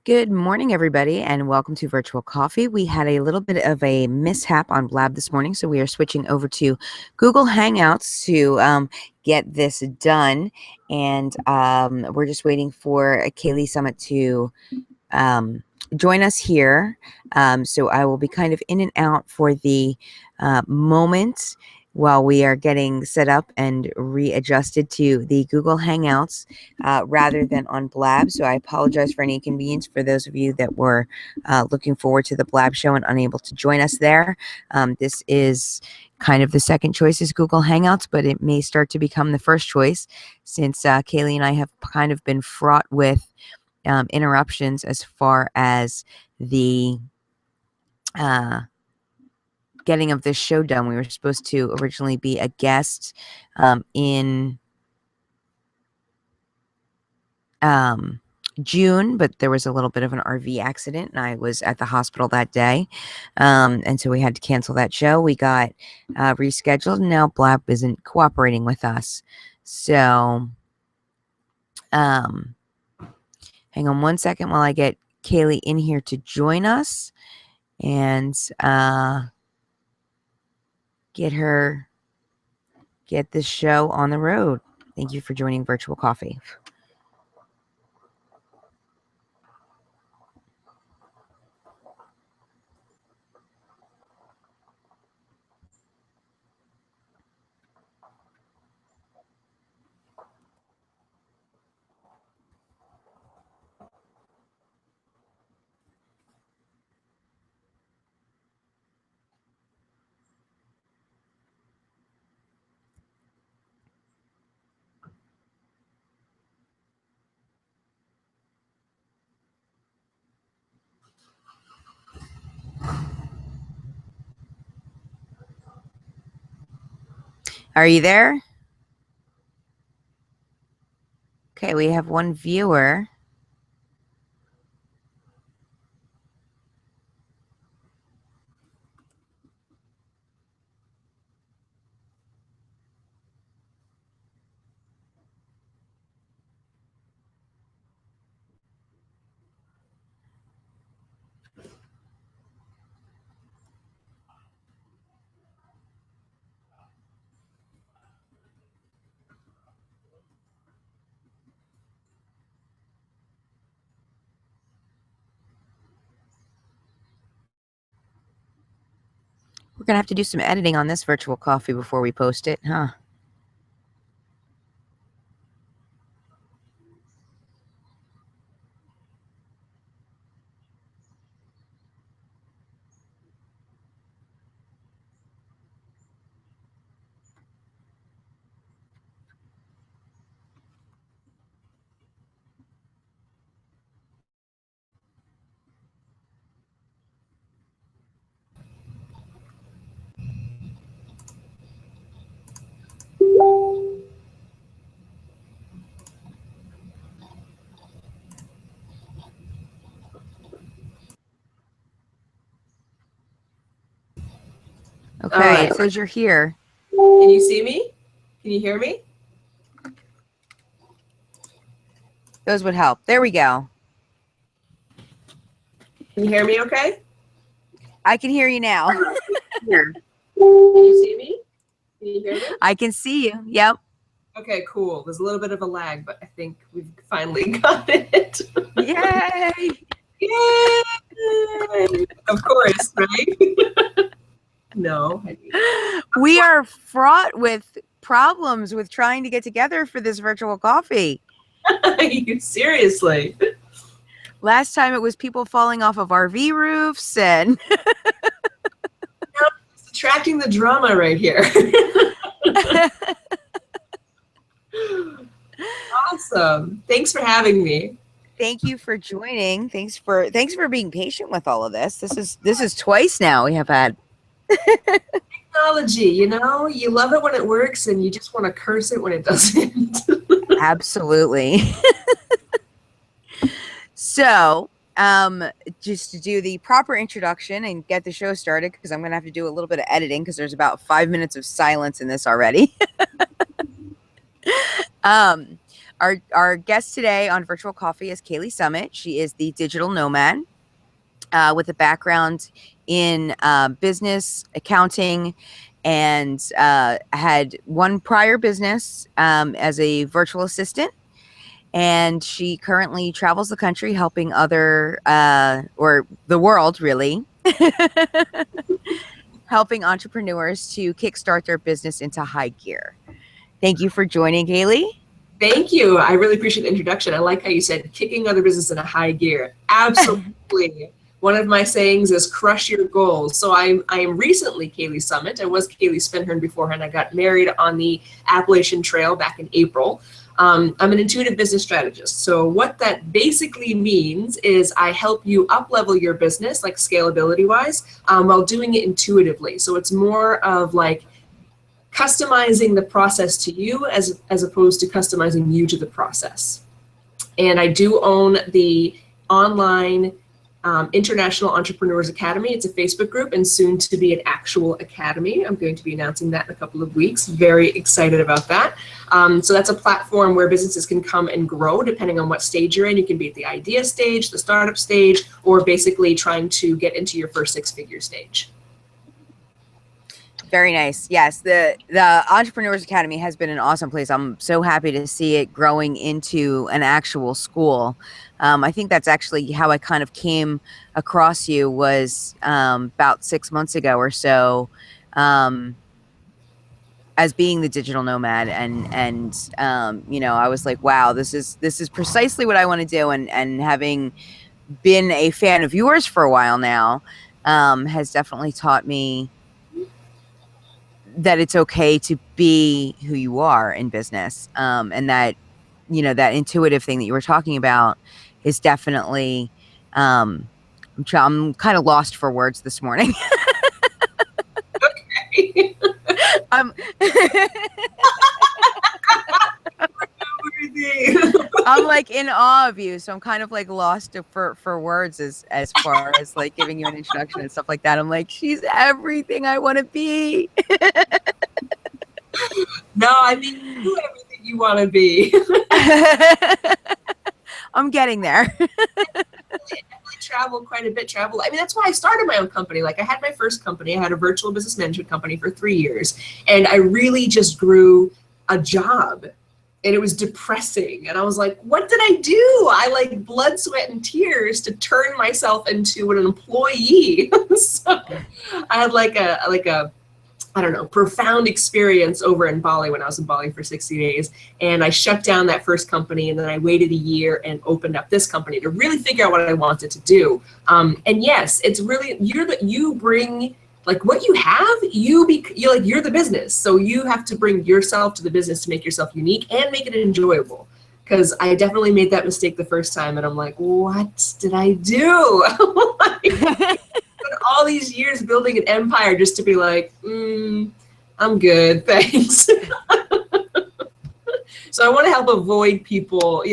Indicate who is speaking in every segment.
Speaker 1: Good morning, everybody, and welcome to Virtual Coffee. We had a little bit of a mishap on Blab this morning, so we are switching over to Google Hangouts to get this done. And we're just waiting for Kaylee Summyt to join us here. So I will be kind of in and out for the moment while we are getting set up and readjusted to the Google Hangouts rather than on Blab. So I apologize for any inconvenience for those of you that were looking forward to the Blab show and unable to join us there. This is kind of the second choice is Google Hangouts, but it may start to become the first choice since Kaylee and I have kind of been fraught with interruptions as far as the getting of this show done. We were supposed to originally be a guest in June, but there was a little bit of an RV accident and I was at the hospital that day. And so we had to cancel that show. We got rescheduled and now Blab isn't cooperating with us. So hang on one second while I get Kaylee in here to join us and get this show on the road. Thank you for joining Virtual Coffee. Are you there? Okay, we have one viewer. We're going to have to do some editing on this Virtual Coffee before we post it, huh? Okay, right. It says you're here.
Speaker 2: Can you see me? Can you hear me?
Speaker 1: Those would help. There we go.
Speaker 2: Can you hear me okay?
Speaker 1: I can hear you now.
Speaker 2: Here. Can you see me? Can you hear me?
Speaker 1: I can see you. Yep.
Speaker 2: Okay, cool. There's a little bit of a lag, but I think we've finally got it.
Speaker 1: Yay!
Speaker 2: Yay! Of course, right? No.
Speaker 1: We are fraught with problems with trying to get together for this Virtual Coffee.
Speaker 2: Seriously.
Speaker 1: Last time it was people falling off of RV roofs and
Speaker 2: it's attracting the drama right here. Awesome. Thanks for having me.
Speaker 1: Thank you for joining. Thanks for being patient with all of this. This is twice now we have had
Speaker 2: technology, you know, you love it when it works and you just want to curse it when it doesn't.
Speaker 1: Absolutely. So, just to do the proper introduction and get the show started, because I'm going to have to do a little bit of editing because there's about 5 minutes of silence in this already. Our guest today on Virtual Coffee is Kaylee Summit. She is the digital nomad with a background in business, accounting, and had one prior business as a virtual assistant. And she currently travels the country helping other, or the world really, helping entrepreneurs to kickstart their business into high gear. Thank you for joining, Kaylee.
Speaker 2: Thank you. I really appreciate the introduction. I like how you said kicking other business in a high gear. Absolutely. One of my sayings is crush your goals. So I am recently Kaylee Summit. I was Kaylee Spinhern beforehand. I got married on the Appalachian Trail back in April. I'm an intuitive business strategist. So what that basically means is I help you up-level your business, like scalability-wise, while doing it intuitively. So it's more of like customizing the process to you as opposed to customizing you to the process. And I do own the online International Entrepreneurs Academy. It's a Facebook group and soon to be an actual academy. I'm going to be announcing that in a couple of weeks. Very excited about that. So that's a platform where businesses can come and grow depending on what stage you're in. You can be at the idea stage, the startup stage, or basically trying to get into your first six-figure stage.
Speaker 1: Very nice. Yes, the Entrepreneurs Academy has been an awesome place. I'm so happy to see it growing into an actual school. I think that's actually how I kind of came across you was about 6 months ago or so, as being the digital nomad, and you know, I was like, wow, this is precisely what I want to do, and having been a fan of yours for a while now, has definitely taught me that it's okay to be who you are in business. And that, you know, that intuitive thing that you were talking about is definitely, I'm kind of lost for words this morning.
Speaker 2: Okay.
Speaker 1: I'm like in awe of you, so I'm kind of like lost for words as far as like giving you an introduction and stuff like that. I'm like, she's everything I want to be.
Speaker 2: No, I mean, you do everything you want to be.
Speaker 1: I'm getting there.
Speaker 2: I travel quite a bit. I mean, that's why I started my own company. Like I had my first company. I had a virtual business management company for 3 years, and I really just grew a job. And it was depressing. And I was like, what did I do? I like blood, sweat, and tears to turn myself into an employee. So I had like a I don't know, profound experience over in Bali when I was in Bali for 60 days. And I shut down that first company, and then I waited a year and opened up this company to really figure out what I wanted to do. And yes, it's really, you bring like what you have, you're the business. So you have to bring yourself to the business to make yourself unique and make it enjoyable. Because I definitely made that mistake the first time, and I'm like, what did I do? Like, all these years building an empire just to be like, I'm good, thanks. So I want to help people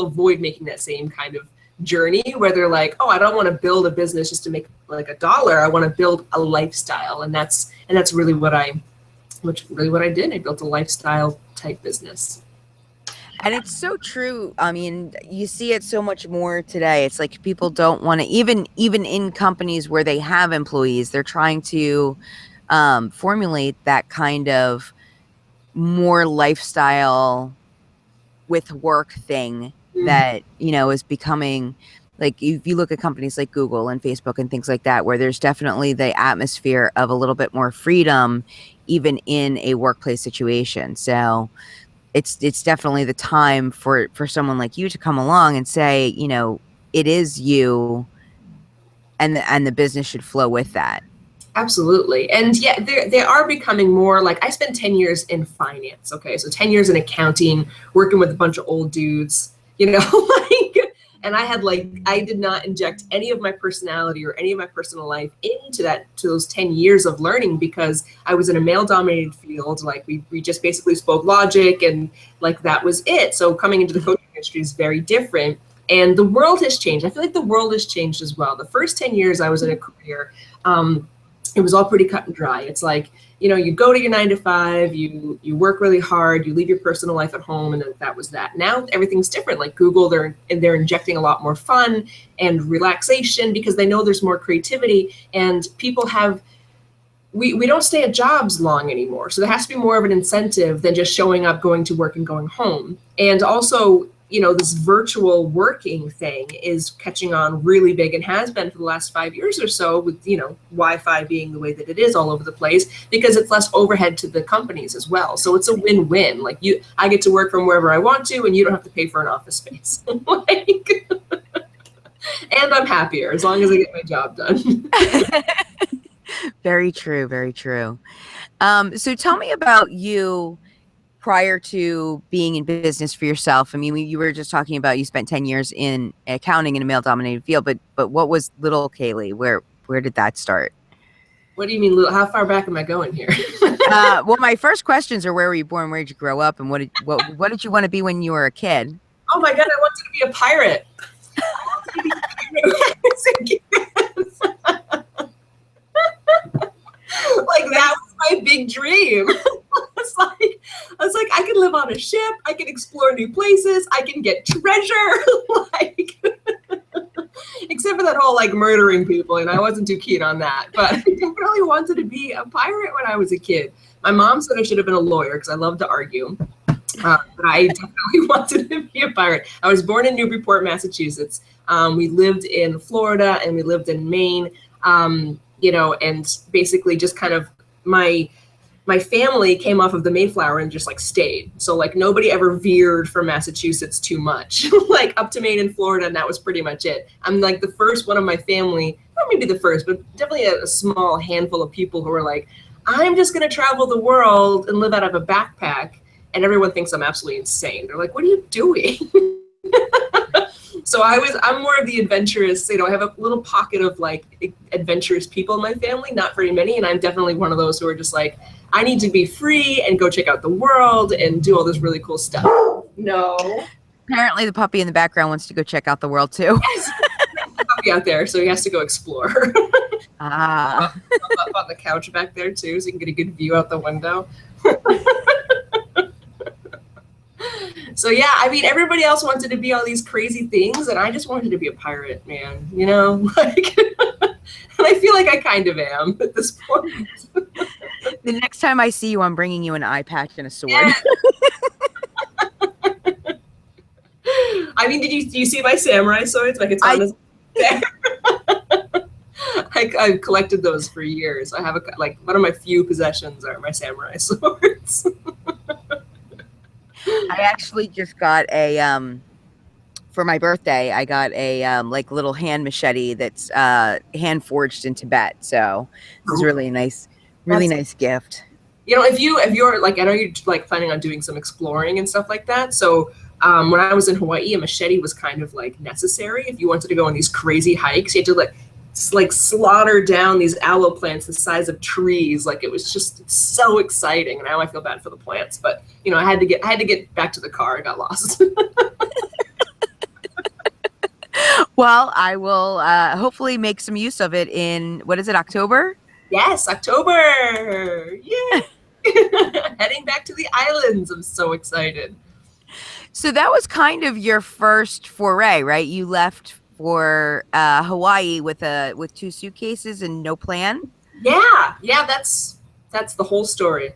Speaker 2: avoid making that same kind of journey where they're like, oh, I don't want to build a business just to make like $1. I want to build a lifestyle, and that's really what I did. I built a lifestyle type business.
Speaker 1: And it's so true. I mean, you see it so much more today. It's like people don't want to, even in companies where they have employees, they're trying to formulate that kind of more lifestyle with work thing that, you know, is becoming like, if you look at companies like Google and Facebook and things like that, where there's definitely the atmosphere of a little bit more freedom, even in a workplace situation. So it's definitely the time for someone like you to come along and say, you know, it is you, and the business should flow with that.
Speaker 2: Absolutely. And yeah, they are becoming more like, I spent 10 years in finance. Okay. So 10 years in accounting, working with a bunch of old dudes, you know, like, and I did not inject any of my personality or any of my personal life into those 10 years of learning, because I was in a male dominated field. Like we just basically spoke logic, and like, that was it. So coming into the coaching industry is very different. And the world has changed. I feel like the world has changed as well. The first 10 years I was in a career, it was all pretty cut and dry. It's like, you go to your 9 to 5, you work really hard, you leave your personal life at home, and then that was that. Now everything's different. Like Google, they're injecting a lot more fun and relaxation because they know there's more creativity, and people have we don't stay at jobs long anymore. So there has to be more of an incentive than just showing up, going to work, and going home. And also, this virtual working thing is catching on really big and has been for the last 5 years or so with, Wi-Fi being the way that it is all over the place because it's less overhead to the companies as well. So it's a win-win. Like I get to work from wherever I want to, and you don't have to pay for an office space. And I'm happier as long as I get my job done.
Speaker 1: Very true. Very true. So tell me about you prior to being in business for yourself. I mean, you were just talking about you spent 10 years in accounting in a male-dominated field, but what was little Kaylee? Where did that start?
Speaker 2: What do you mean, how far back am I going here?
Speaker 1: Well, my first questions are where were you born, where did you grow up, and what did you want to be when you were a kid?
Speaker 2: Oh my God, I wanted to be a pirate. I wanted to be a pirate. Like that was my big dream. I was like, I can live on a ship, I can explore new places, I can get treasure, except for that whole murdering people, and I wasn't too keen on that. But I definitely wanted to be a pirate when I was a kid. My mom said I should have been a lawyer because I love to argue. But I definitely wanted to be a pirate. I was born in Newburyport, Massachusetts. We lived in Florida and we lived in Maine. And basically just kind of my family came off of the Mayflower and just stayed. So nobody ever veered from Massachusetts too much, up to Maine and Florida, and that was pretty much it. I'm the first one of my family, not maybe the first, but definitely a small handful of people who are I'm just going to travel the world and live out of a backpack. And everyone thinks I'm absolutely insane. They're like, what are you doing? So I'm more of the adventurous, I have a little pocket of adventurous people in my family, not very many. And I'm definitely one of those who are just I need to be free and go check out the world and do all this really cool stuff. No.
Speaker 1: Apparently the puppy in the background wants to go check out the world too.
Speaker 2: Yes. There's a puppy out there, so he has to go explore.
Speaker 1: Ah.
Speaker 2: Up on the couch back there too, so you can get a good view out the window. So yeah, I mean, everybody else wanted to be all these crazy things, and I just wanted to be a pirate, man. And I feel like I kind of am at this point.
Speaker 1: The next time I see you, I'm bringing you an eye patch and a sword.
Speaker 2: Yeah. I mean, do you see my samurai swords? I've collected those for years. I have one of my few possessions are my samurai swords.
Speaker 1: I actually just got for my birthday, I got a little hand machete that's hand forged in Tibet. So this is really nice gift.
Speaker 2: If you're I know you're planning on doing some exploring and stuff like that. So when I was in Hawaii, a machete was kind of necessary. If you wanted to go on these crazy hikes, you had to slaughter down these aloe plants the size of trees. It was just so exciting. And now I feel bad for the plants, but I had to get back to the car. I got lost.
Speaker 1: Well, I will hopefully make some use of it in, what is it, October?
Speaker 2: Yes, October. Yeah. Heading back to the islands. I'm so excited.
Speaker 1: So that was kind of your first foray, right? You left for Hawaii with 2 suitcases and no plan?
Speaker 2: Yeah, that's the whole story.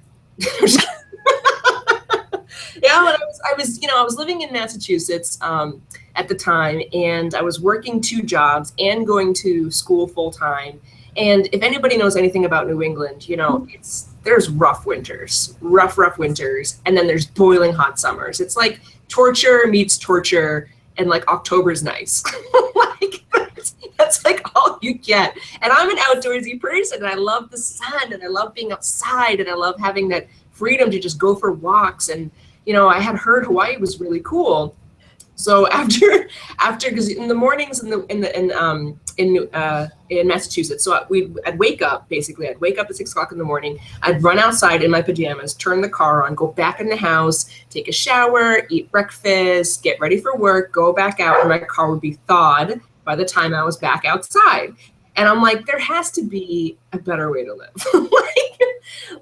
Speaker 2: Yeah, when I was living in Massachusetts at the time, and I was working 2 jobs and going to school full time. And if anybody knows anything about New England, there's rough winters, and then there's boiling hot summers. It's like torture meets torture, and October's nice. That's all you get. And I'm an outdoorsy person, and I love the sun, and I love being outside, and I love having that freedom to just go for walks. And I had heard Hawaii was really cool. So after because in the mornings in Massachusetts, so I'd wake up at 6 o'clock in the morning. I'd run outside in my pajamas, turn the car on, go back in the house, take a shower, eat breakfast, get ready for work, go back out, and my car would be thawed by the time I was back outside. And I'm like, there has to be a better way to live.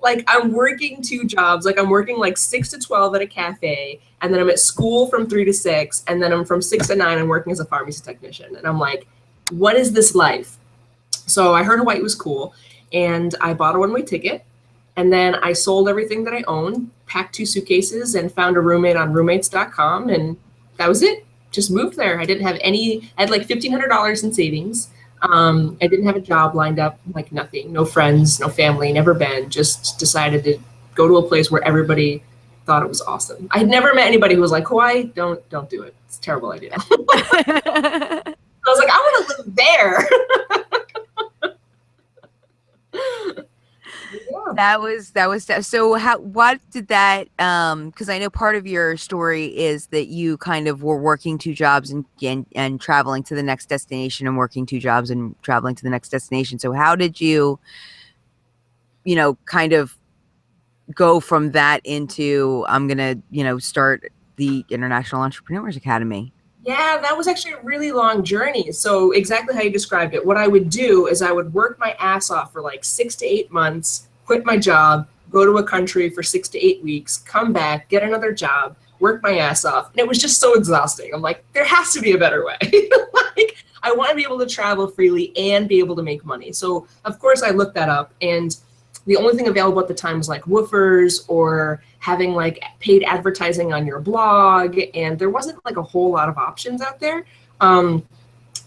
Speaker 2: like I'm working 2 jobs. Like I'm working like 6 to 12 at a cafe, and then I'm at school from 3 to 6, and then I'm from 6 to 9 and working as a pharmacy technician. And I'm like, what is this life? So I heard Hawaii was cool, and I bought a one-way ticket, and then I sold everything that I owned, packed 2 suitcases, and found a roommate on roommates.com, and that was it. Just moved there. I didn't have I had like $1,500 in savings. I didn't have a job lined up, like nothing, no friends, no family, never been, just decided to go to a place where everybody thought it was awesome. I had never met anybody who was like, Hawaii, don't do it. It's a terrible idea. I was like, I want to live there.
Speaker 1: So what did that because I know part of your story is that you kind of were working 2 jobs and traveling to the next destination, and working 2 jobs and traveling to the next destination. So how did you kind of go from that into, I'm gonna start the International Entrepreneurs Academy?
Speaker 2: Yeah, that was actually a really long journey. So exactly how you described it. What I would do is I would work my ass off for like 6 to 8 months, quit my job, go to a country for 6 to 8 weeks, come back, get another job, work my ass off. And it was just so exhausting. I'm like, there has to be a better way. Like, I want to be able to travel freely and be able to make money. So of course I looked that up, and the only thing available at the time was like woofers or having like paid advertising on your blog, and there wasn't like a whole lot of options out there.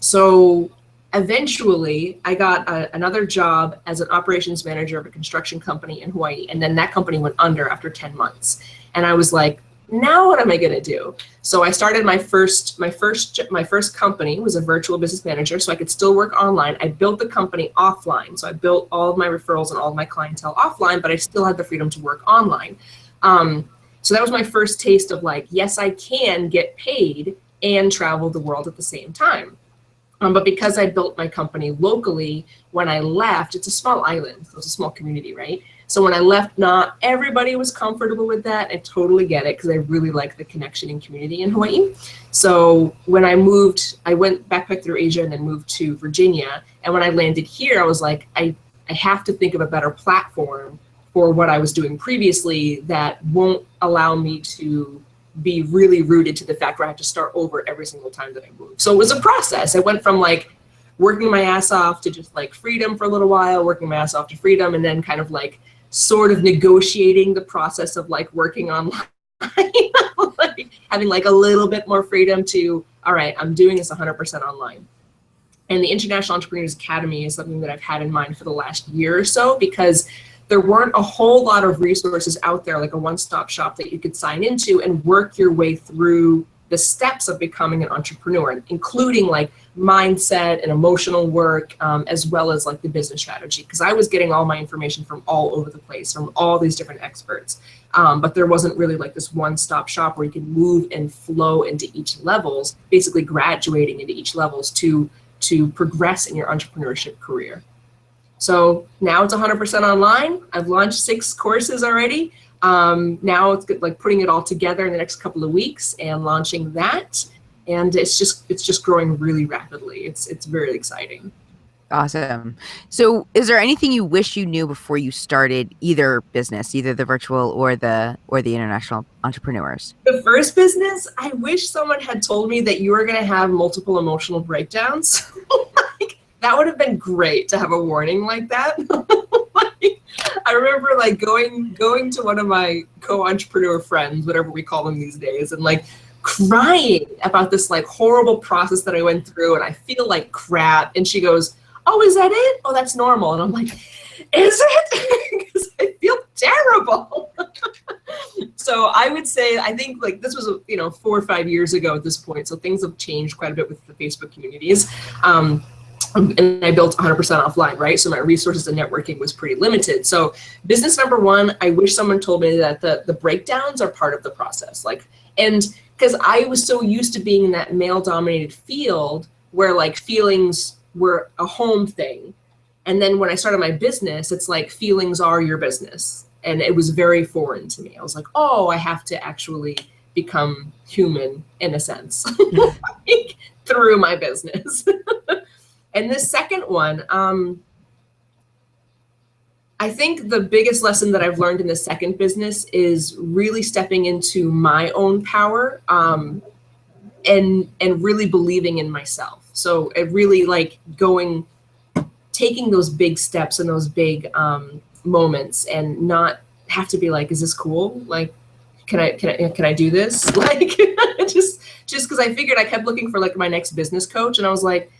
Speaker 2: So eventually I got another job as an operations manager of a construction company in Hawaii, and then that company went under after 10 months. And I was like, now what am I gonna do? So I started my first company was a virtual business manager, so I could still work online. I built the company offline. So I built all of my referrals and all of my clientele offline, but I still had the freedom to work online. So that was my first taste of like, yes, I can get paid and travel the world at the same time. But because I built my company locally, when I left, it's a small island, so it's a small community, right? So when I left, not everybody was comfortable with that. I totally get it, because I really like the connection and community in Hawaii. So when I moved, I went backpack through Asia and then moved to Virginia. And when I landed here, I was like, I have to think of a better platform for what I was doing previously that won't allow me to be really rooted to the fact where I have to start over every single time that I move. So it was a process. I went from like working my ass off to just like freedom for a little while, working my ass off to freedom, and then kind of like sort of negotiating the process of like working online, like having like a little bit more freedom to, all right, I'm doing this 100% online. And the International Entrepreneurs Academy is something that I've had in mind for the last year or so, because there weren't a whole lot of resources out there, like a one-stop shop that you could sign into and work your way through the steps of becoming an entrepreneur, including like mindset and emotional work, as well as like the business strategy. Because I was getting all my information from all over the place, from all these different experts. But there wasn't really like this one-stop shop where you could move and flow into each levels, basically graduating into each levels to progress in your entrepreneurship career. So now it's 100% online. I've launched 6 courses already. Now it's like putting it all together in the next couple of weeks and launching that. And it's just growing really rapidly. It's very exciting.
Speaker 1: Awesome. So is there anything you wish you knew before you started either business, either the virtual or the International Entrepreneurs?
Speaker 2: The first business, I wish someone had told me that you were going to have multiple emotional breakdowns. Like, that would have been great to have a warning like that. Like, I remember like going to one of my co-entrepreneur friends, whatever we call them these days, and like crying about this like horrible process that I went through, and I feel like crap. And she goes, "Oh, is that it? Oh, that's normal." And I'm like, "Is it?" Because I feel terrible. So I would say, I think like this was 4 or 5 years ago at this point, so things have changed quite a bit with the Facebook communities. And I built 100% offline, right? So my resources and networking was pretty limited. So business number 1, I wish someone told me that the breakdowns are part of the process. Like, and because I was so used to being in that male-dominated field where like feelings were a home thing. And then when I started my business, it's like feelings are your business. And it was very foreign to me. I was like, oh, I have to actually become human in a sense, like, through my business. And this second one, I think the biggest lesson that I've learned in the second business is really stepping into my own power, and really believing in myself. So it really like taking those big steps and those big moments, and not have to be like, is this cool? Like, can I do this? Like, just because I figured, I kept looking for like my next business coach, and I was like,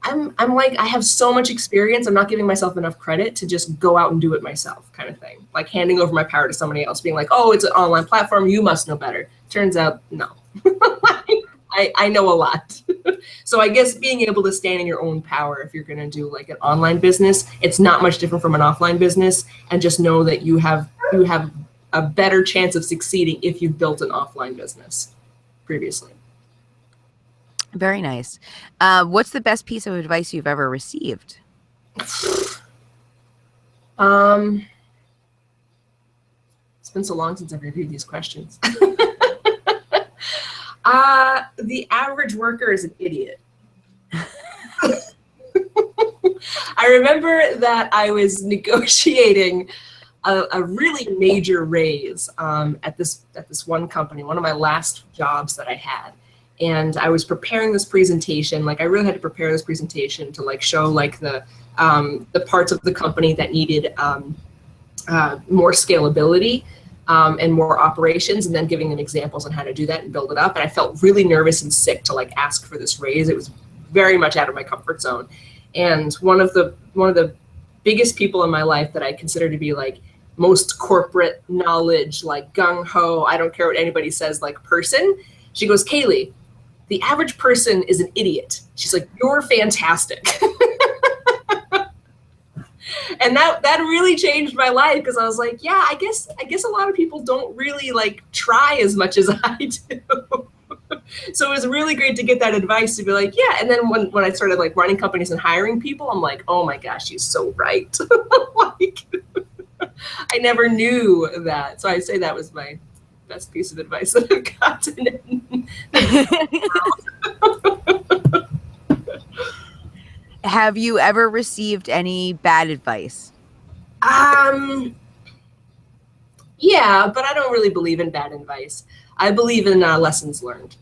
Speaker 2: I'm like, I have so much experience. I'm not giving myself enough credit to just go out and do it myself, kind of thing. Like handing over my power to somebody else, being like, oh, it's an online platform, you must know better. Turns out, no. I know a lot. So I guess being able to stand in your own power, if you're going to do like an online business, it's not much different from an offline business. And just know that you have a better chance of succeeding if you've built an offline business previously.
Speaker 1: Very nice. What's the best piece of advice you've ever received?
Speaker 2: It's been so long since I've reviewed these questions. The average worker is an idiot. I remember that I was negotiating a really major raise at this one company, one of my last jobs that I had. And I was preparing this presentation. Like I really had to prepare this presentation to like show like the parts of the company that needed more scalability and more operations, and then giving them examples on how to do that and build it up. And I felt really nervous and sick to like ask for this raise. It was very much out of my comfort zone. And one of the biggest people in my life that I consider to be like most corporate knowledge, like gung ho, I don't care what anybody says, like person, she goes, Kaylee, the average person is an idiot. She's like, you're fantastic. And that really changed my life, because I was like, yeah, I guess a lot of people don't really like try as much as I do. So it was really great to get that advice, to be like, yeah. And then when I started like running companies and hiring people, I'm like, oh my gosh, she's so right. Like, I never knew that. So I say that was my best piece of advice that I've gotten.
Speaker 1: Have you ever received any bad advice?
Speaker 2: Yeah, but I don't really believe in bad advice. I believe in lessons learned.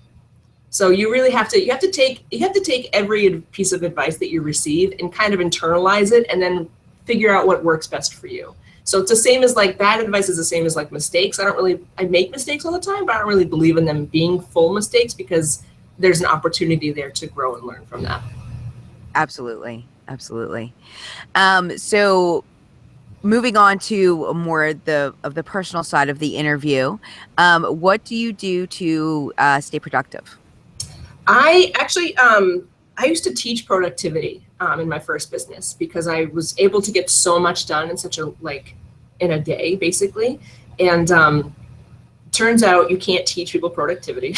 Speaker 2: So you really have to take every piece of advice that you receive and kind of internalize it, and then figure out what works best for you. So it's the same as like bad advice is the same as like mistakes. I make mistakes all the time, but I don't really believe in them being full mistakes, because there's an opportunity there to grow and learn from that.
Speaker 1: Absolutely. Absolutely. So moving on to more of the personal side of the interview, what do you do to stay productive?
Speaker 2: I actually, I used to teach productivity in my first business, because I was able to get so much done in in a day, basically. And turns out you can't teach people productivity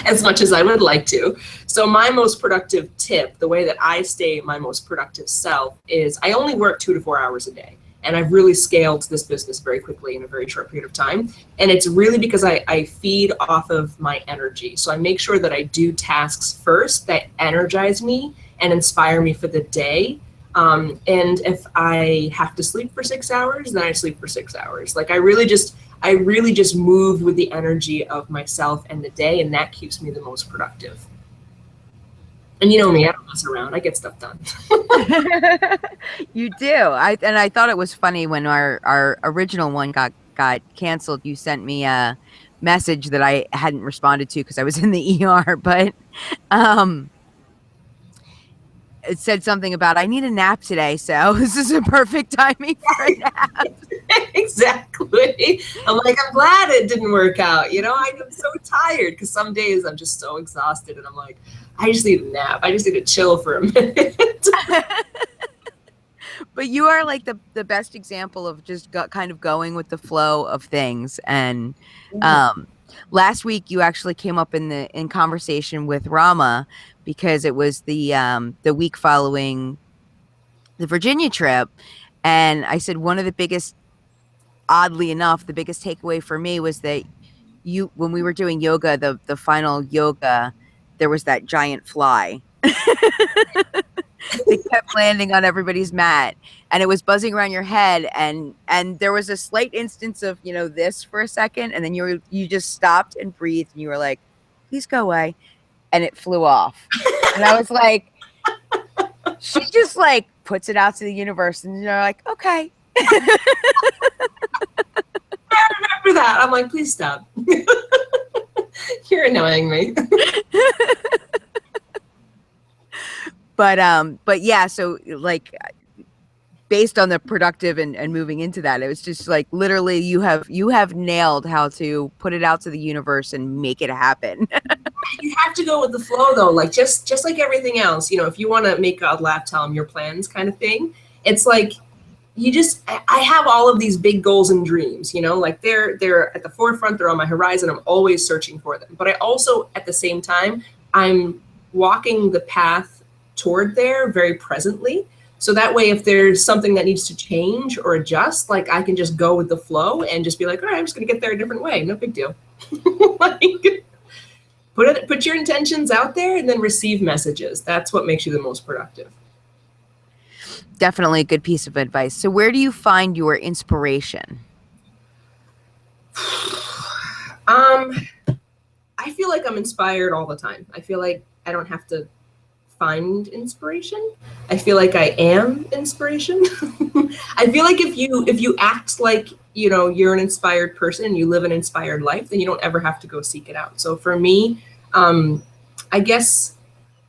Speaker 2: as much as I would like to. So my most productive tip, the way that I stay my most productive self, is I only work 2 to 4 hours a day. And I've really scaled this business very quickly in a very short period of time. And it's really because I feed off of my energy. So I make sure that I do tasks first that energize me and inspire me for the day. And if I have to sleep for 6 hours, then I sleep for 6 hours. Like I really just move with the energy of myself and the day, and that keeps me the most productive. And you know me, I don't mess around. I get stuff done.
Speaker 1: You do. I thought it was funny when our original one got canceled. You sent me a message that I hadn't responded to because I was in the ER, but it said something about, I need a nap today, so this is a perfect timing for a nap.
Speaker 2: Exactly. I'm like, I'm glad it didn't work out. You know, I'm so tired, because some days I'm just so exhausted, and I'm like, I just need a nap. I just need to chill for a minute.
Speaker 1: But you are like the best example of just kind of going with the flow of things. And last week you actually came up in conversation with Rama, because it was the week following the Virginia trip. And I said, one of the biggest, oddly enough, the biggest takeaway for me was that when we were doing yoga, the final yoga, there was that giant fly. They kept landing on everybody's mat, and it was buzzing around your head, and there was a slight instance of, you know, this for a second, and then you just stopped and breathed, and you were like, please go away, and it flew off. And I was like, she just like puts it out to the universe, and you're like, okay.
Speaker 2: After that, I'm like, please stop. You're annoying me.
Speaker 1: But yeah, so like based on the productive and moving into that, it was just like literally you have nailed how to put it out to the universe and make it happen.
Speaker 2: You have to go with the flow though, like just like everything else, you know, if you want to make God laugh, tell him your plans kind of thing. It's like I have all of these big goals and dreams, you know, like they're at the forefront, they're on my horizon, I'm always searching for them. But I also, at the same time, I'm walking the path toward there very presently. So that way, if there's something that needs to change or adjust, like I can just go with the flow and just be like, all right, I'm just going to get there a different way. No big deal. Like, put your intentions out there and then receive messages. That's what makes you the most productive.
Speaker 1: Definitely a good piece of advice. So where do you find your inspiration?
Speaker 2: I feel like I'm inspired all the time. I feel like I don't have to find inspiration. I feel like I am inspiration. I feel like if you act like, you know, you're an inspired person and you live an inspired life, then you don't ever have to go seek it out. So for me, I guess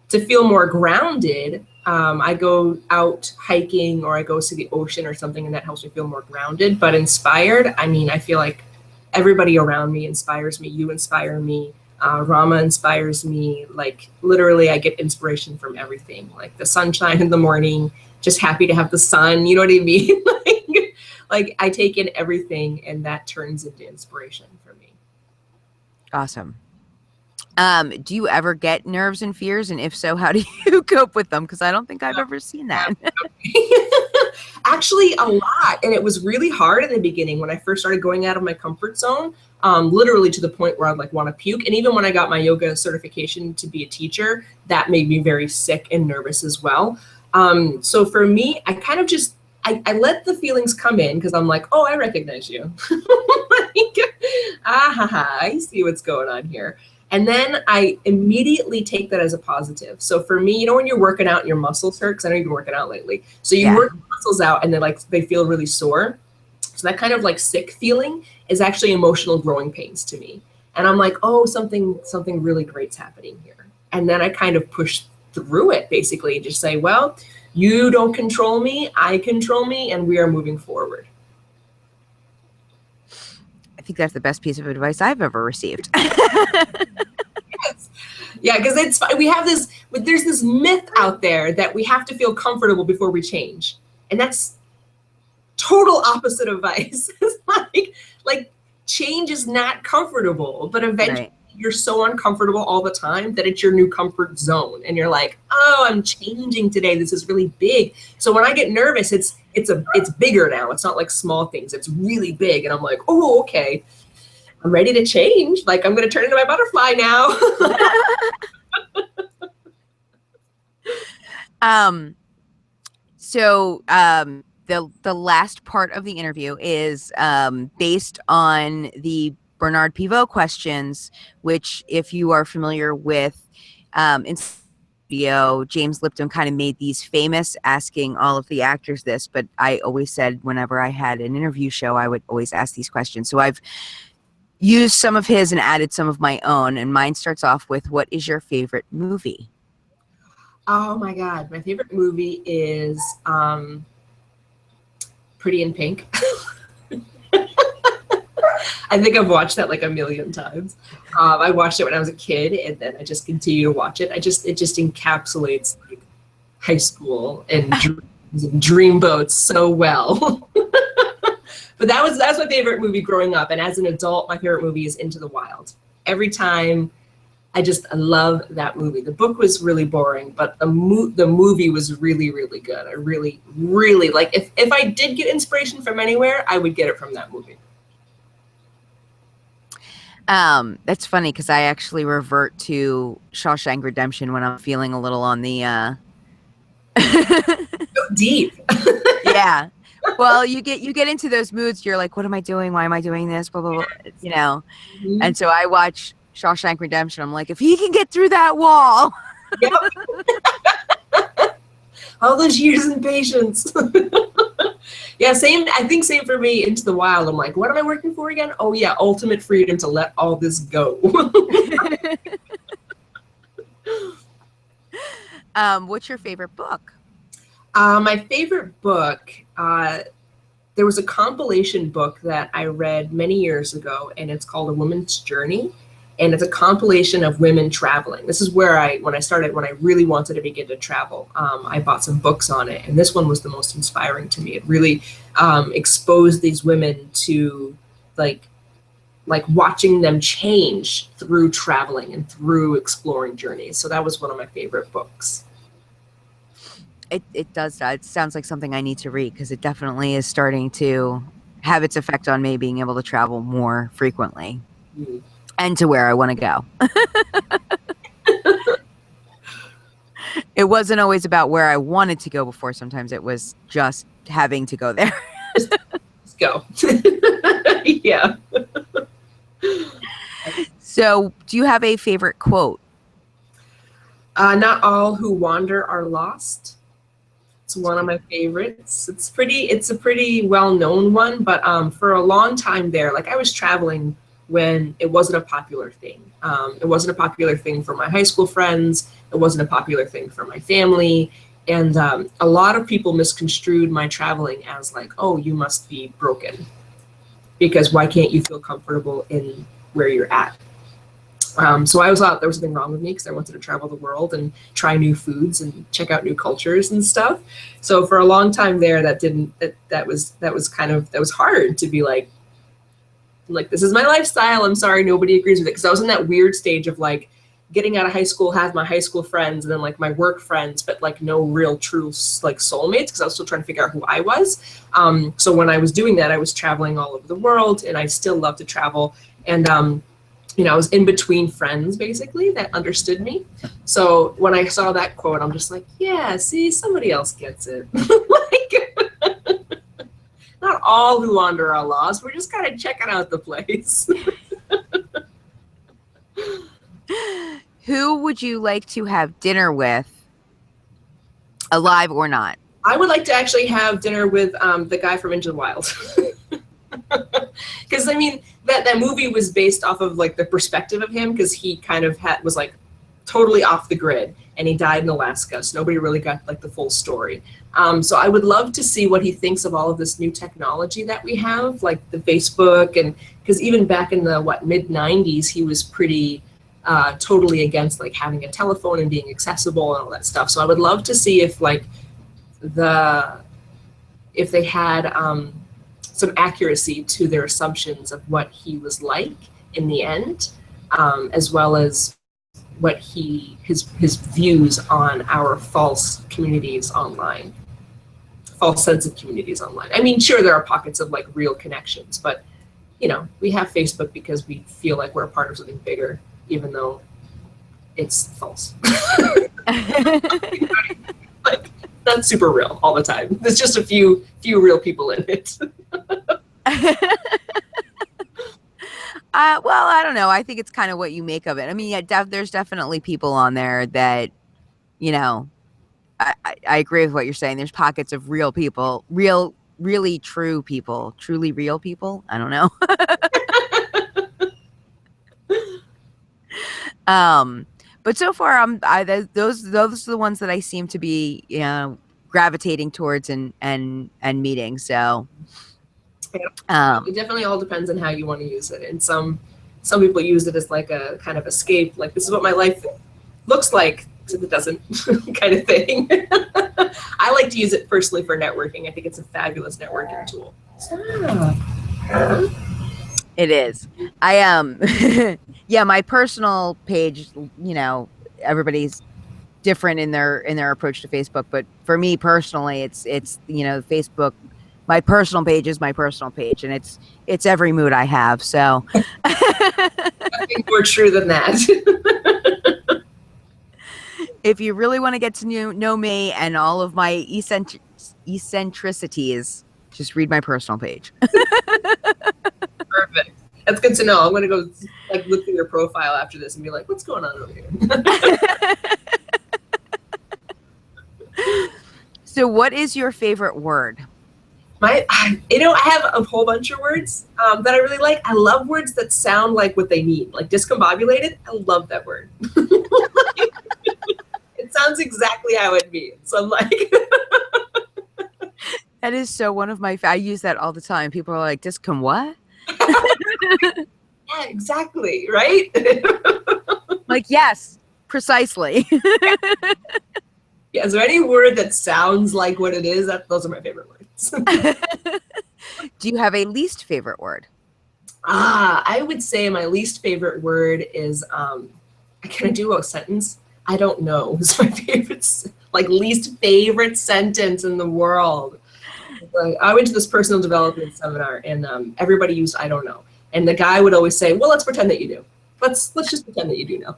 Speaker 2: to feel more grounded, I go out hiking or I go to the ocean or something, and that helps me feel more grounded. But inspired, I mean, I feel like everybody around me inspires me. You inspire me. Rama inspires me. Like literally, I get inspiration from everything. Like the sunshine in the morning, just happy to have the sun. You know what I mean? like I take in everything, and that turns into inspiration for me.
Speaker 1: Awesome. Do you ever get nerves and fears? And if so, how do you cope with them? Because I don't think I've ever seen that.
Speaker 2: Actually, a lot. And it was really hard in the beginning when I first started going out of my comfort zone, literally to the point where I'd like want to puke. And even when I got my yoga certification to be a teacher, that made me very sick and nervous as well. So for me, I kind of just, I let the feelings come in because I'm like, oh, I recognize you. Like, I see what's going on here. And then I immediately take that as a positive. So for me, you know, when you're working out and your muscles hurt, because I know you've been working out lately. So you work your muscles out and they feel really sore. So that kind of like sick feeling is actually emotional growing pains to me. And I'm like, oh, something really great's happening here. And then I kind of push through it, basically, just say, well, you don't control me, I control me, and we are moving forward.
Speaker 1: I think that's the best piece of advice I've ever received.
Speaker 2: Yes. Yeah, because there's this myth out there that we have to feel comfortable before we change. And that's total opposite advice. It's like change is not comfortable, but eventually you're so uncomfortable all the time that it's your new comfort zone. And you're like, oh, I'm changing today. This is really big. So when I get nervous, it's bigger now. It's not like small things. It's really big. And I'm like, oh, okay. I'm ready to change. Like I'm going to turn into my butterfly now.
Speaker 1: So the last part of the interview is based on the Bernard Pivot questions, which if you are familiar with in studio, James Lipton kind of made these famous, asking all of the actors this, but I always said whenever I had an interview show, I would always ask these questions. So I've used some of his and added some of my own, and mine starts off with, what is your favorite movie?
Speaker 2: Oh my God. My favorite movie is Pretty in Pink. I think I've watched that like a million times. I watched it when I was a kid, and then I just continue to watch it. It just encapsulates like high school and dreams and dreamboats so well. But that's my favorite movie growing up, and as an adult, my favorite movie is Into the Wild. Every time, I love that movie. The book was really boring, but the movie was really, really good. I really, really like. If I did get inspiration from anywhere, I would get it from that movie.
Speaker 1: That's funny because I actually revert to Shawshank Redemption when I'm feeling a little on the
Speaker 2: Deep.
Speaker 1: yeah. Well, you get into those moods, you're like, what am I doing? Why am I doing this? Blah blah blah. You know.
Speaker 2: Mhm.
Speaker 1: And so I watch Shawshank Redemption. I'm like, if he can get through that wall.
Speaker 2: Yep. All those years in patience. Yeah, same. I think same for me. Into the Wild. I'm like, what am I working for again? Oh yeah, ultimate freedom to let all this go.
Speaker 1: What's your favorite book?
Speaker 2: My favorite book. There was a compilation book that I read many years ago, and it's called A Woman's Journey. And it's a compilation of women traveling. This is where when I really wanted to begin to travel, I bought some books on it. And this one was the most inspiring to me. It really exposed these women to like watching them change through traveling and through exploring journeys. So that was one of my favorite books.
Speaker 1: It does. It sounds like something I need to read because it definitely is starting to have its effect on me being able to travel more frequently
Speaker 2: Mm.
Speaker 1: and to where I want to go. It wasn't always about where I wanted to go before. Sometimes it was just having to go there.
Speaker 2: Let's go. Yeah.
Speaker 1: So, do you have a favorite quote?
Speaker 2: Not all who wander are lost. It's one of my favorites. It's a pretty well-known one, but for a long time there, like I was traveling when it wasn't a popular thing. It wasn't a popular thing for my high school friends. It wasn't a popular thing for my family. And a lot of people misconstrued my traveling as like, oh, you must be broken because why can't you feel comfortable in where you're at? So I always thought there was something wrong with me because I wanted to travel the world and try new foods and check out new cultures and stuff. So for a long time there, that was hard to be like this is my lifestyle. I'm sorry, nobody agrees with it because I was in that weird stage of like getting out of high school, have my high school friends, and then like my work friends, but like no real true like soulmates because I was still trying to figure out who I was. So when I was doing that, I was traveling all over the world, and I still love to travel. And I was in between friends basically that understood me. So when I saw that quote, I'm just like, yeah, see, somebody else gets it. Like, not all who wander are lost. We're just kind of checking out the place.
Speaker 1: Who would you like to have dinner with, alive or not?
Speaker 2: I would like to actually have dinner with the guy from Into the Wild. Because I mean, that movie was based off of like the perspective of him because he kind of was like totally off the grid and he died in Alaska, so nobody really got like the full story. So I would love to see what he thinks of all of this new technology that we have, like the Facebook, and because even back in the mid 90s, he was pretty totally against like having a telephone and being accessible and all that stuff. So I would love to see if like if they had some accuracy to their assumptions of what he was like in the end, as well as what his views on our false communities online, false sense of communities online. I mean, sure, there are pockets of like real connections, but we have Facebook because we feel like we're a part of something bigger, even though it's false. Like, not super real all the time. There's just a few real people in it.
Speaker 1: Well, I don't know. I think it's kind of what you make of it. I mean, yeah, there's definitely people on there that, you know, I agree with what you're saying. There's pockets of real people, really true people, truly real people. I don't know. But so far, those are the ones that I seem to be, gravitating towards and meeting. So,
Speaker 2: It definitely all depends on how you want to use it. And some people use it as like a kind of escape, like this is what my life looks like, except it doesn't, kind of thing. I like to use it personally for networking. I think it's a fabulous networking tool.
Speaker 1: it is. Yeah, my personal page, everybody's different in their approach to Facebook, but for me personally, it's Facebook My personal page is my personal page, and it's every mood I have. So
Speaker 2: Nothing more true than that.
Speaker 1: if you really want to get to know me and all of my eccentricities, just read my personal page.
Speaker 2: Perfect. That's good to know. I'm gonna go like look through your profile after this and be like, what's going on over here?
Speaker 1: So what is your favorite word?
Speaker 2: I have a whole bunch of words that I really like. I love words that sound like what they mean, like discombobulated. I love that word. It sounds exactly how it means. So I'm like,
Speaker 1: That is so one of my. I use that all the time. People are like, "Discom what?"
Speaker 2: yeah, exactly, right?
Speaker 1: Like, yes, precisely.
Speaker 2: Yeah, is there any word that sounds like what it is? Those are my favorite words.
Speaker 1: Do you have a least favorite word?
Speaker 2: I would say my least favorite word is, can I do a sentence? I don't know. It's my favorite, like least favorite sentence in the world. Like, I went to this personal development seminar and everybody used I don't know. And the guy would always say, well, let's pretend that you do. Let's just pretend that you do know.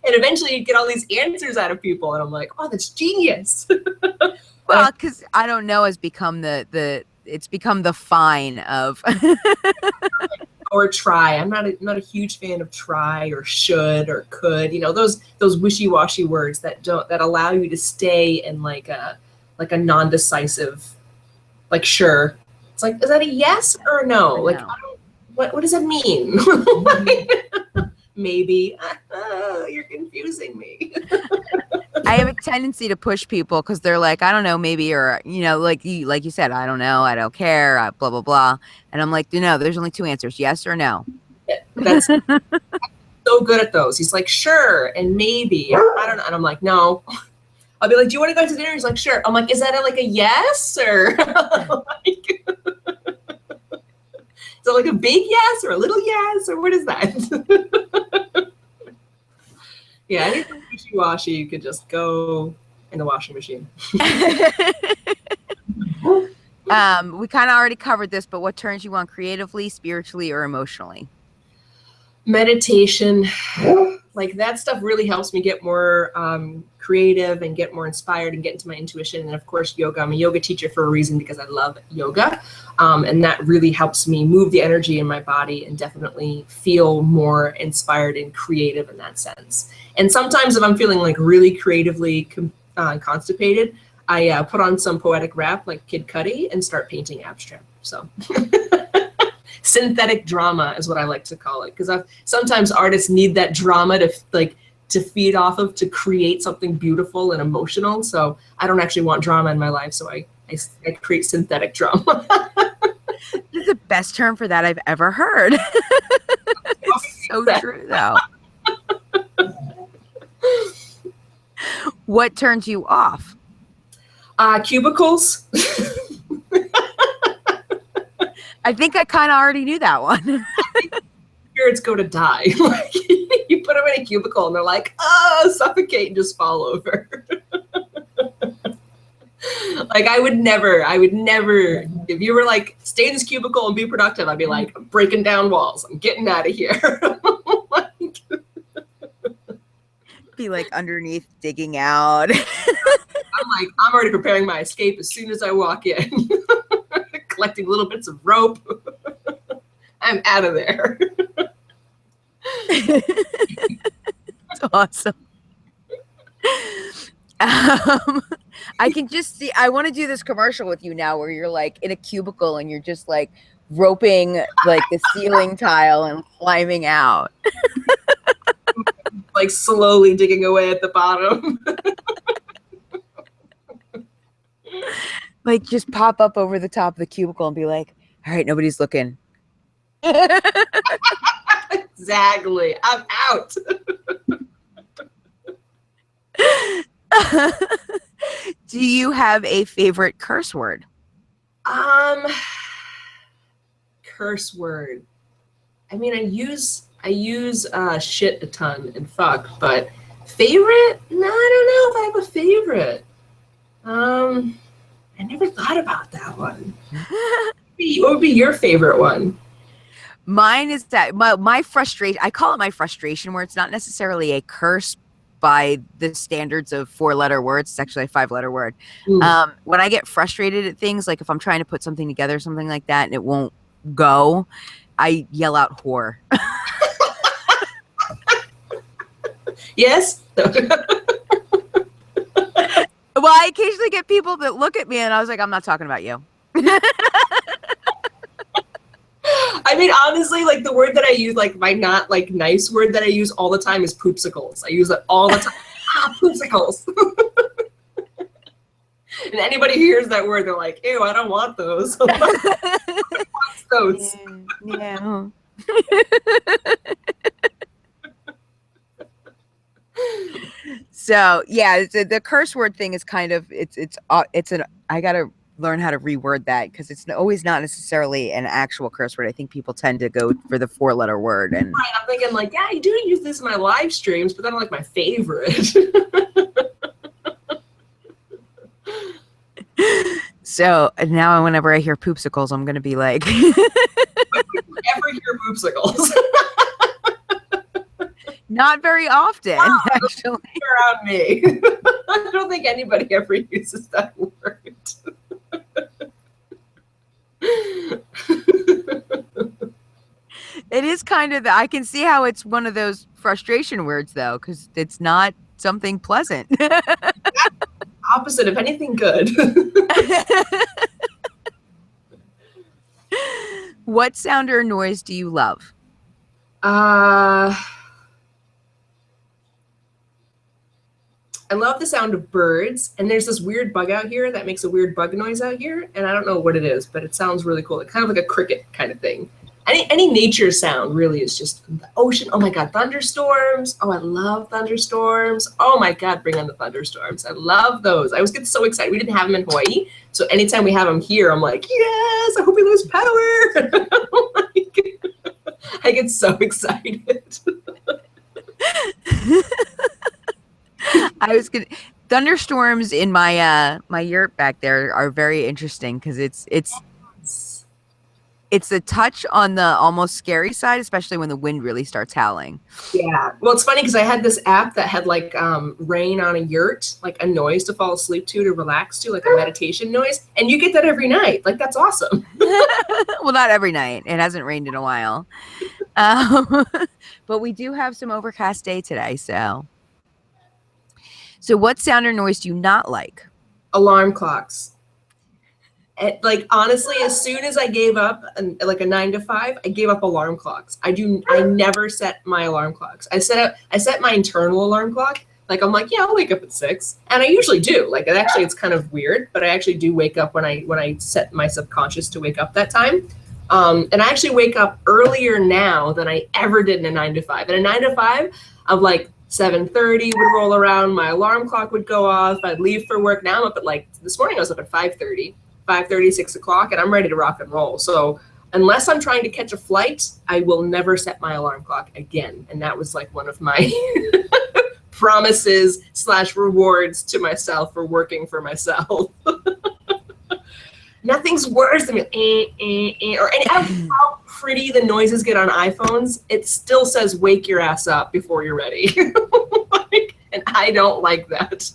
Speaker 2: And eventually you get all these answers out of people. And I'm like, oh, that's genius.
Speaker 1: Well, because I don't know has become it's become the fine of.
Speaker 2: Or try. I'm not a huge fan of try or should or could. You know, those wishy-washy words that allow you to stay in like a non-decisive, like sure. It's like, is that a yes or a no? Like, what does that mean? Maybe. You're confusing me.
Speaker 1: I have a tendency to push people because they're like, I don't know, maybe, or like you said, I don't know, I don't care, blah blah blah, and I'm like, no, there's only two answers, yes or no.
Speaker 2: That's so good at those. He's like, sure, and maybe, I don't know, and I'm like, no. I'll be like, do you want to go to dinner? He's like, sure. I'm like, is that like a yes or like, is it like a big yes or a little yes or what is that? Yeah, anything wishy-washy, you could just go in the washing machine.
Speaker 1: We kind of already covered this, but what turns you on creatively, spiritually, or emotionally?
Speaker 2: Meditation, like that stuff really helps me get more creative and get more inspired and get into my intuition. And of course, yoga. I'm a yoga teacher for a reason because I love yoga. And that really helps me move the energy in my body and definitely feel more inspired and creative in that sense. And sometimes if I'm feeling like really creatively constipated, I put on some poetic rap like Kid Cudi and start painting abstract. So synthetic drama is what I like to call it, because sometimes artists need that drama to feed off of, to create something beautiful and emotional. So I don't actually want drama in my life, so I create synthetic drama.
Speaker 1: This is the best term for that I've ever heard. It's so true, though. What turns you off?
Speaker 2: Cubicles.
Speaker 1: I think I kind of already knew that one.
Speaker 2: Spirits go to die. Like, you put them in a cubicle and they're like, oh, suffocate and just fall over. Like I would never, if you were like, stay in this cubicle and be productive, I'd be like, I'm breaking down walls. I'm getting out of here.
Speaker 1: Be like underneath digging out.
Speaker 2: I'm already preparing my escape as soon as I walk in. Collecting little bits of rope. I'm out of there.
Speaker 1: That's awesome. I can just see, I want to do this commercial with you now where you're like in a cubicle and you're just like roping like the ceiling tile and climbing out.
Speaker 2: Like slowly digging away at the bottom.
Speaker 1: Like just pop up over the top of the cubicle and be like, all right, nobody's looking.
Speaker 2: Exactly. I'm out.
Speaker 1: Do you have a favorite curse word?
Speaker 2: Curse word. I mean, I use shit a ton and fuck, but favorite? No, I don't know if I have a favorite. I never thought about that one. What would be your favorite one?
Speaker 1: Mine is that my frustration, I call it my frustration, where it's not necessarily a curse by the standards of 4-letter words. It's actually a 5-letter word. When I get frustrated at things, like if I'm trying to put something together, something like that, and it won't go, I yell out whore.
Speaker 2: Yes.
Speaker 1: Well, I occasionally get people that look at me and I was like, I'm not talking about you.
Speaker 2: I mean, honestly, like the word that I use, like my not like nice word that I use all the time is poopsicles. I use it all the time. Poopsicles. And anybody who hears that word, they're like, ew, I don't want those. Those.
Speaker 1: Yeah. So yeah, the curse word thing is kind of I gotta learn how to reword that, because it's always not necessarily an actual curse word. I think people tend to go for the 4-letter word, and
Speaker 2: right, I'm thinking like, yeah, I do use this in my live streams, but I don't like my favorite.
Speaker 1: So now whenever I hear poopsicles, I'm gonna be like,
Speaker 2: Ever hear poopsicles?
Speaker 1: not very often, actually.
Speaker 2: Around me. I don't think anybody ever uses that word.
Speaker 1: It is kind of, I can see how it's one of those frustration words, though, because it's not something pleasant.
Speaker 2: Opposite of anything good.
Speaker 1: What sound or noise do you love?
Speaker 2: I love the sound of birds, and there's this weird bug out here that makes a weird bug noise out here, and I don't know what it is, but it sounds really cool. It's kind of like a cricket kind of thing. Any nature sound really is just the ocean. Oh my God, thunderstorms. Oh, I love thunderstorms. Oh my God, bring on the thunderstorms. I love those. I always get so excited. We didn't have them in Hawaii, so anytime we have them here, I'm like, yes, I hope we lose power. I get so excited.
Speaker 1: I was gonna thunderstorms in my my yurt back there are very interesting, because it's a touch on the almost scary side, especially when the wind really starts howling.
Speaker 2: Yeah. Well, it's funny because I had this app that had like rain on a yurt, like a noise to fall asleep to relax to, like a meditation noise. And you get that every night. Like, that's awesome.
Speaker 1: Well, not every night. It hasn't rained in a while. But we do have some overcast day today. So what sound or noise do you not like?
Speaker 2: Alarm clocks. Like, honestly, as soon as I gave up like a 9 to 5, I gave up alarm clocks. I never set my alarm clocks. I set my internal alarm clock. Like, I'm like, yeah, I'll wake up at 6. And I usually do. Like, it's kind of weird, but I actually do wake up when I set my subconscious to wake up that time. And I actually wake up earlier now than I ever did in a 9 to 5. In a 9 to 5, I'm like 7:30 would roll around, my alarm clock would go off, I'd leave for work. Now I'm up at, like, this morning I was up at 5:30, 6 o'clock, and I'm ready to rock and roll. So unless I'm trying to catch a flight, I will never set my alarm clock again. And that was like one of my promises / rewards to myself for working for myself. Nothing's worse than or and I don't care how pretty the noises get on iPhones. It still says "wake your ass up" before you're ready, and I don't like that.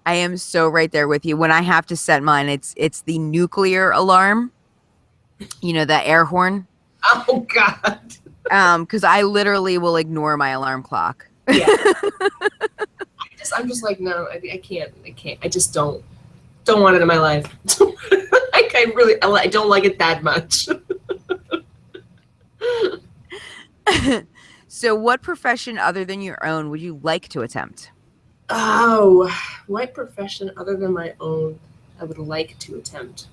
Speaker 1: I am so right there with you. When I have to set mine, it's the nuclear alarm. You know, the air horn.
Speaker 2: Oh God.
Speaker 1: Because I literally will ignore my alarm clock.
Speaker 2: Yeah. I'm just like, no, I can't. I just don't want it in my life. Like, I don't like it that much.
Speaker 1: So what profession other than your own would you like to attempt?
Speaker 2: Oh, what profession other than my own I would like to attempt?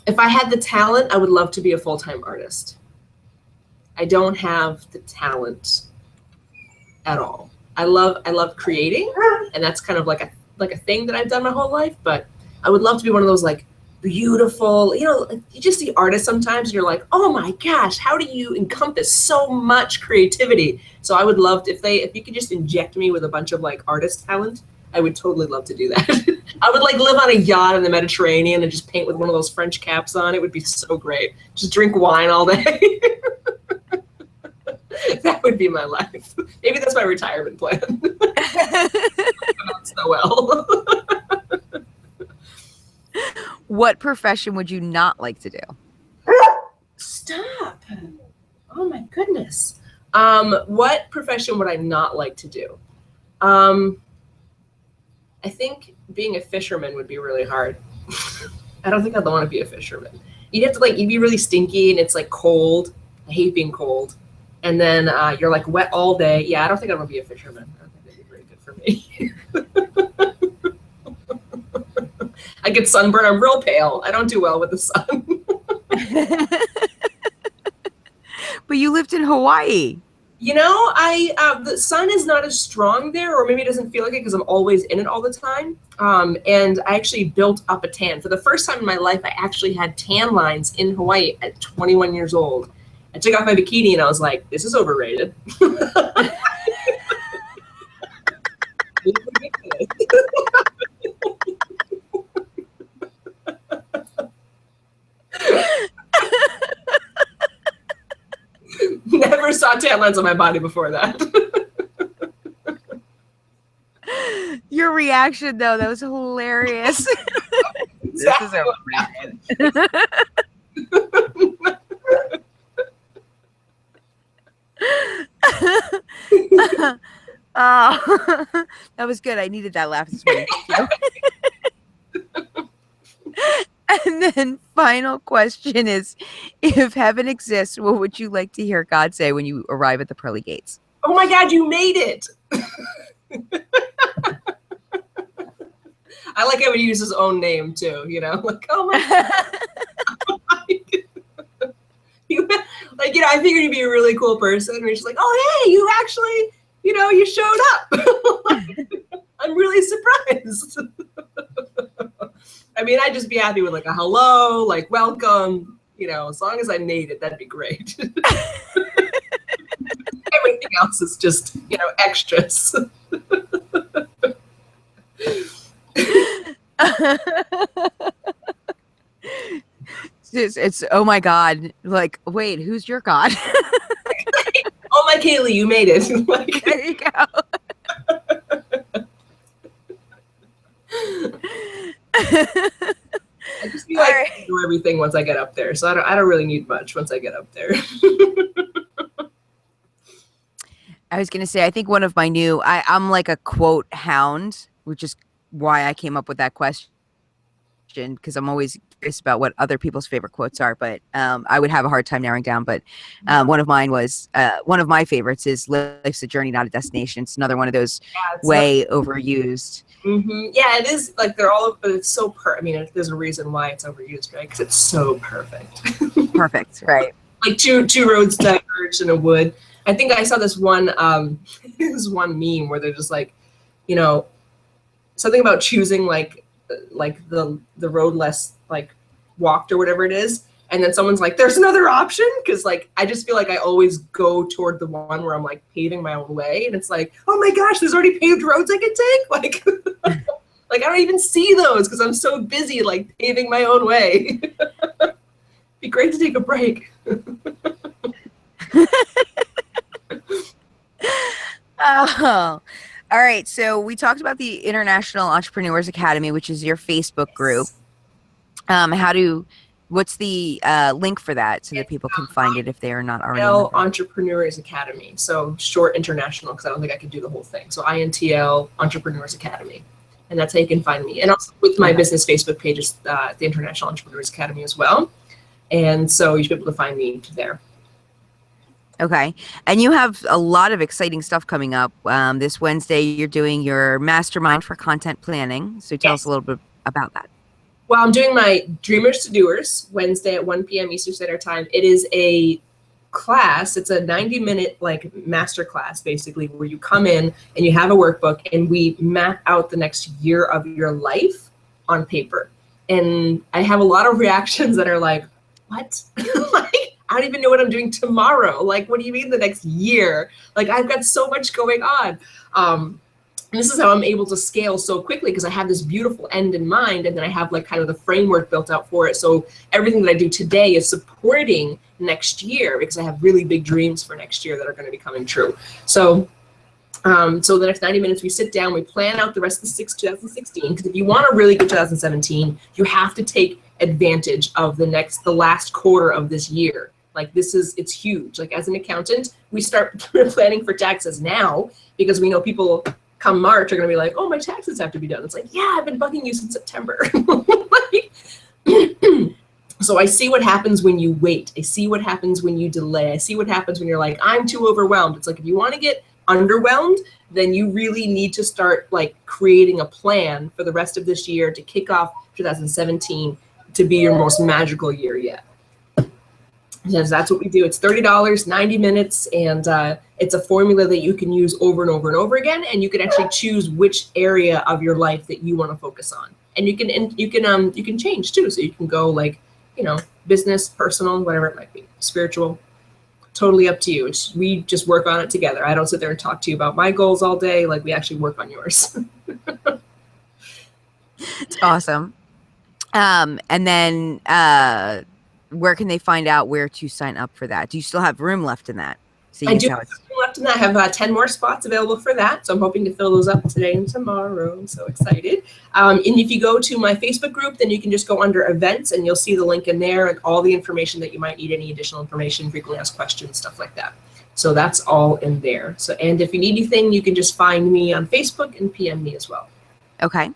Speaker 2: If I had the talent, I would love to be a full-time artist. I don't have the talent at all. I love creating, and that's kind of like a thing that I've done my whole life, but I would love to be one of those like beautiful, you just see artists sometimes and you're like, oh my gosh, how do you encompass so much creativity? So I would love to, if you could just inject me with a bunch of like artist talent, I would totally love to do that. I would like live on a yacht in the Mediterranean and just paint with one of those French caps on. It would be so great. Just drink wine all day. That would be my life. Maybe that's my retirement plan. Not so well.
Speaker 1: What profession would you not like to do?
Speaker 2: Stop. Oh my goodness. What profession would I not like to do? I think being a fisherman would be really hard. I don't think I'd want to be a fisherman. You'd have to like, you'd be really stinky and it's like cold. I hate being cold. And then you're like wet all day. Yeah, I don't think I want to be a fisherman. I don't think that'd be very good for me. I get sunburned. I'm real pale. I don't do well with the sun.
Speaker 1: But you lived in Hawaii.
Speaker 2: You know, the sun is not as strong there, or maybe it doesn't feel like it because I'm always in it all the time. And I actually built up a tan. For the first time in my life, I actually had tan lines in Hawaii at 21 years old. I took off my bikini and I was like, this is overrated. Never saw tan lines on my body before that.
Speaker 1: Your reaction, though, that was hilarious. This is overrated. Oh, that was good. I needed that laugh this morning. And then final question is, if heaven exists, what would you like to hear God say when you arrive at the pearly gates?
Speaker 2: Oh my God, you made it. I like how he uses his own name too, you know, like, oh my God. Like, you know, I figured you'd be a really cool person. And he's like, oh, hey, you actually, you know, you showed up. I'm really surprised. I mean, I'd just be happy with like a hello, like welcome, you know, as long as I made it, that'd be great. Everything else is just, you know, extras.
Speaker 1: It's oh my God, like, wait, who's your God?
Speaker 2: Oh my Kaylee, you made it. Like,
Speaker 1: there you go.
Speaker 2: I just feel like I do everything once I get up there, so I don't really need much once I get up there.
Speaker 1: I was gonna say, I think one of my I'm like a quote hound, which is why I came up with that question, because I'm always curious about what other people's favorite quotes are, but I would have a hard time narrowing down. But one of my favorites is "Life's a journey, not a destination." It's another one of those way overused.
Speaker 2: Mm-hmm. Yeah, it is. Like they're all, but it's so I mean, there's a reason why it's overused, right? Because it's so perfect.
Speaker 1: Perfect, right?
Speaker 2: Like two roads diverge in a wood. I think I saw this one this one meme where they're just like, you know, something about choosing like the road less like walked or whatever it is, and then someone's like, there's another option, because like I just feel like I always go toward the one where I'm like paving my own way, and it's like, oh my gosh, there's already paved roads I can take, like like I don't even see those because I'm so busy like paving my own way. Be great to take a break.
Speaker 1: Oh, all right. So we talked about the International Entrepreneurs Academy, which is your Facebook group. What's the link for that so that people can find it if they are not already?
Speaker 2: Entrepreneurs Academy. So short international, because I don't think I could do the whole thing. So INTL Entrepreneurs Academy. And that's how you can find me. And also with my business Facebook page is the International Entrepreneurs Academy as well. And so you should be able to find me there.
Speaker 1: Okay. And you have a lot of exciting stuff coming up. This Wednesday, you're doing your mastermind for content planning. So tell us a little bit about that.
Speaker 2: Well, I'm doing my Dreamers to Doers Wednesday at 1 p.m. Eastern Standard Time. It is a class. It's a 90-minute like master class, basically, where you come in and you have a workbook and we map out the next year of your life on paper. And I have a lot of reactions that are like, what? Like, I don't even know what I'm doing tomorrow. Like, what do you mean the next year? Like, I've got so much going on. And this is how I'm able to scale so quickly, because I have this beautiful end in mind, and then I have like kind of the framework built out for it. So everything that I do today is supporting next year, because I have really big dreams for next year that are going to be coming true. So so the next 90 minutes, we sit down, we plan out the rest of the 2016, because if you want a really good 2017, you have to take advantage of the last quarter of this year. Like it's huge. Like as an accountant, we start planning for taxes now, because we know people come March are going to be like, oh, my taxes have to be done. It's like, yeah, I've been bugging you since September. Like, so I see what happens when you wait. I see what happens when you delay. I see what happens when you're like, I'm too overwhelmed. It's like, if you want to get underwhelmed, then you really need to start like creating a plan for the rest of this year to kick off 2017 to be your most magical year yet. Because that's what we do. It's $30, 90 minutes, and it's a formula that you can use over and over and over again, and you can actually choose which area of your life that you want to focus on. And you can change too. So you can go like, business, personal, whatever it might be, spiritual. Totally up to you. We just work on it together. I don't sit there and talk to you about my goals all day. Like, we actually work on yours.
Speaker 1: It's awesome. And then where can they find out where to sign up for that? Do you still have room left in that?
Speaker 2: I do have room left in that. I have 10 more spots available for that. So I'm hoping to fill those up today and tomorrow. I'm so excited. And if you go to my Facebook group, then you can just go under events, and you'll see the link in there and all the information that you might need, any additional information, frequently asked questions, stuff like that. So that's all in there. So, and if you need anything, you can just find me on Facebook and PM me as well.
Speaker 1: Okay.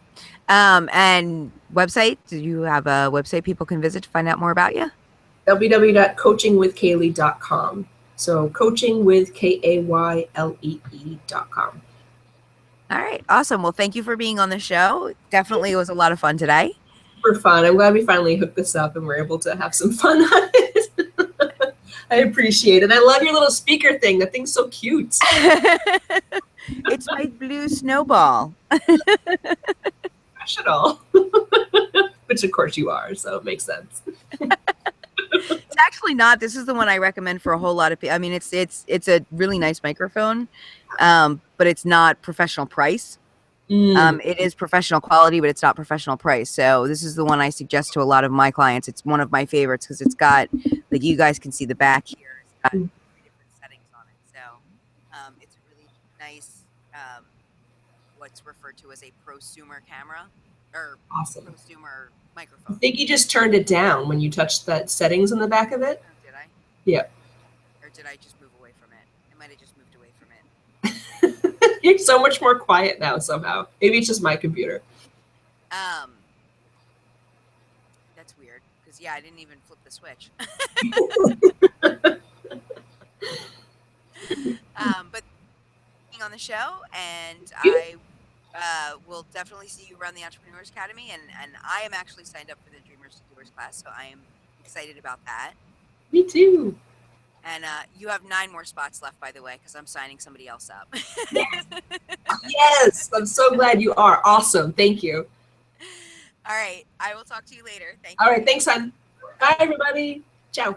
Speaker 1: And website, do you have a website people can visit to find out more about you?
Speaker 2: www.coachingwithkaylee.com. So coachingwithkaylee.com.
Speaker 1: All right. Awesome. Well, thank you for being on the show. Definitely, it was a lot of fun today.
Speaker 2: Super fun. I'm glad we finally hooked this up and we're able to have some fun on it. I appreciate it. I love your little speaker thing. That thing's so cute.
Speaker 1: It's my blue snowball.
Speaker 2: Professional. Which of course you are, so it makes sense.
Speaker 1: It's actually not. This is the one I recommend for a whole lot of people. I mean, it's a really nice microphone, but it's not professional price. It is professional quality, but it's not professional price. So this is the one I suggest to a lot of my clients. It's one of my favorites because it's got, like, you guys can see the back here. It's got 3 different settings on it. So it's a really nice, what's referred to as a prosumer camera, or
Speaker 2: awesome
Speaker 1: prosumer microphone.
Speaker 2: I think you just turned it down when you touched that settings on the back of it.
Speaker 1: Oh, did I?
Speaker 2: Yeah.
Speaker 1: Or did I just move away from it? I might have just moved away from it.
Speaker 2: You're so much more quiet now somehow. Maybe it's just my computer.
Speaker 1: That's weird, because I didn't even flip the switch. But being on the show, and I will definitely see you around the Entrepreneurs Academy, and I am actually signed up for the Dreamers to Doers class, so I am excited about that.
Speaker 2: Me too.
Speaker 1: And you have 9 more spots left, by the way, because I'm signing somebody else up.
Speaker 2: Yes, I'm so glad you are. Awesome. Thank you.
Speaker 1: All right. I will talk to you later. Thank you.
Speaker 2: All right. Thanks, hon. Bye, everybody. Ciao.